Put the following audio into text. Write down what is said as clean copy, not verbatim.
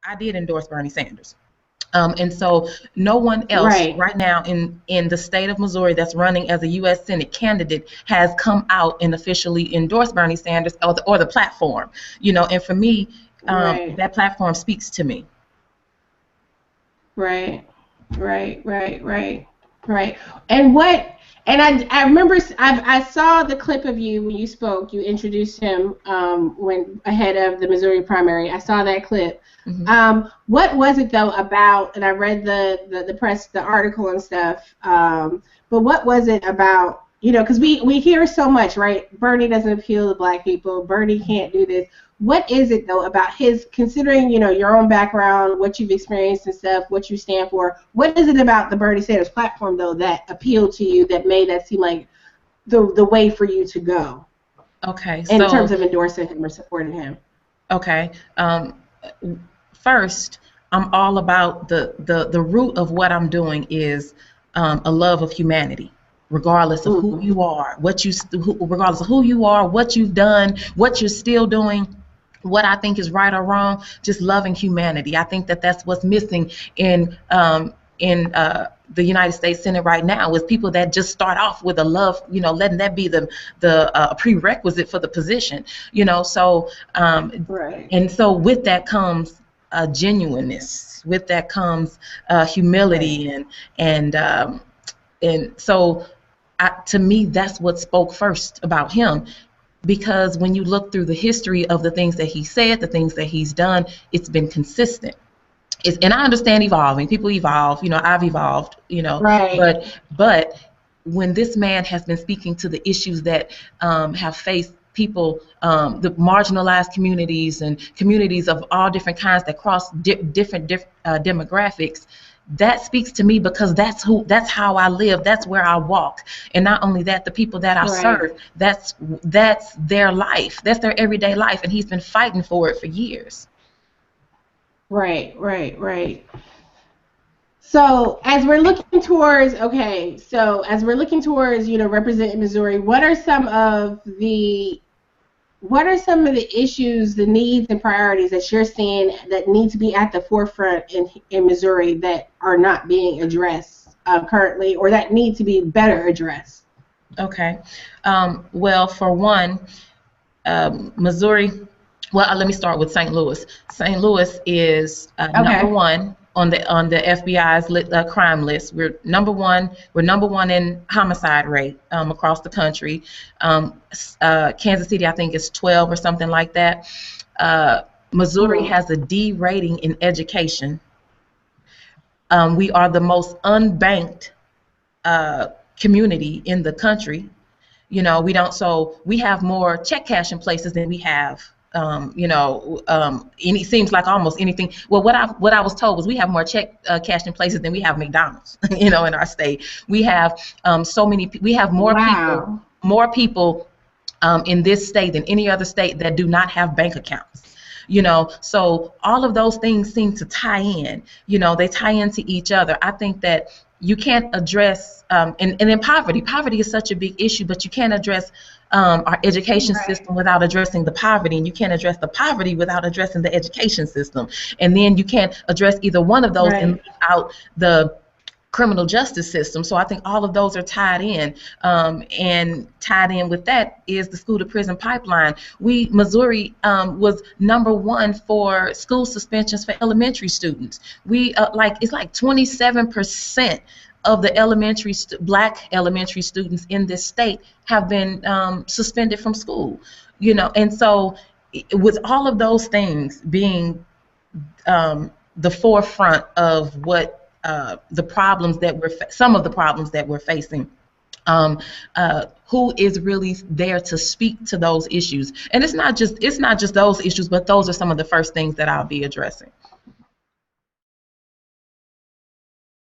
I did endorse Bernie Sanders. And so no one else Right. right now in the state of Missouri that's running as a U.S. Senate candidate has come out and officially endorsed Bernie Sanders or the platform, and for me, Right. that platform speaks to me. Right. Right. Right. Right. Right. And what? And I remember I saw the clip of you when you spoke. You introduced him when ahead of the Missouri primary. I saw that clip. What was it though about? And I read the press, the article and stuff. But what was it about? Because we hear so much, right? Bernie doesn't appeal to black people. Bernie can't do this. What is it though about his, considering your own background, what you've experienced and stuff, what you stand for? What is it about the Bernie Sanders platform though that appealed to you, that made that seem like the way for you to go? Okay, in terms of endorsing him or supporting him. Okay. First, I'm all about the root of what I'm doing is a love of humanity, regardless of who you are, regardless of who you are, what you've done, what you're still doing, what I think is right or wrong. Just loving humanity. I think that that's what's missing in the United States Senate right now, is people that just start off with a love, letting that be the prerequisite for the position, So Right. and so with that comes genuineness. With that comes humility, Right. and so to me, that's what spoke first about him. Because when you look through the history of the things that he said, the things that he's done, it's been consistent. And I understand evolving. People evolve. I've evolved. Right. But when this man has been speaking to the issues that have faced people, the marginalized communities and communities of all different kinds that cross different demographics, that speaks to me, because that's how I live. That's where I walk. And not only that, the people that I serve, that's their life. That's their everyday life. And he's been fighting for it for years. Right. Right. Right. So as we're looking towards, representing Missouri, what are some of the issues, the needs and priorities that you're seeing that need to be at the forefront in Missouri that are not being addressed currently, or that need to be better addressed? Okay. Well, for one, Missouri. Well, let me start with St. Louis. St. Louis is number one on the FBI's crime list. We're number one. We're number one in homicide rate across the country. Kansas City, I think, is 12 or something like that. Missouri has a D rating in education. We are the most unbanked community in the country. We have more check cashing places than we have. Seems like almost anything. Well, what I was told was we have more check cashing places than we have McDonald's. In our state, we have so many. We have more people in this state than any other state that do not have bank accounts. So all of those things seem to tie in. They tie into each other. I think that you can't address and in poverty is such a big issue, but you can't address our education system without addressing the poverty, and you can't address the poverty without addressing the education system, and then you can't address either one of those and leave out the criminal justice system. So I think all of those are tied in, and tied in with that is the school to prison pipeline. Missouri was number one for school suspensions for elementary students. It's like 27% of the black elementary students in this state have been suspended from school. And so with all of those things being the forefront of what some of the problems that we're facing, who is really there to speak to those issues? And it's not just those issues, but those are some of the first things that I'll be addressing.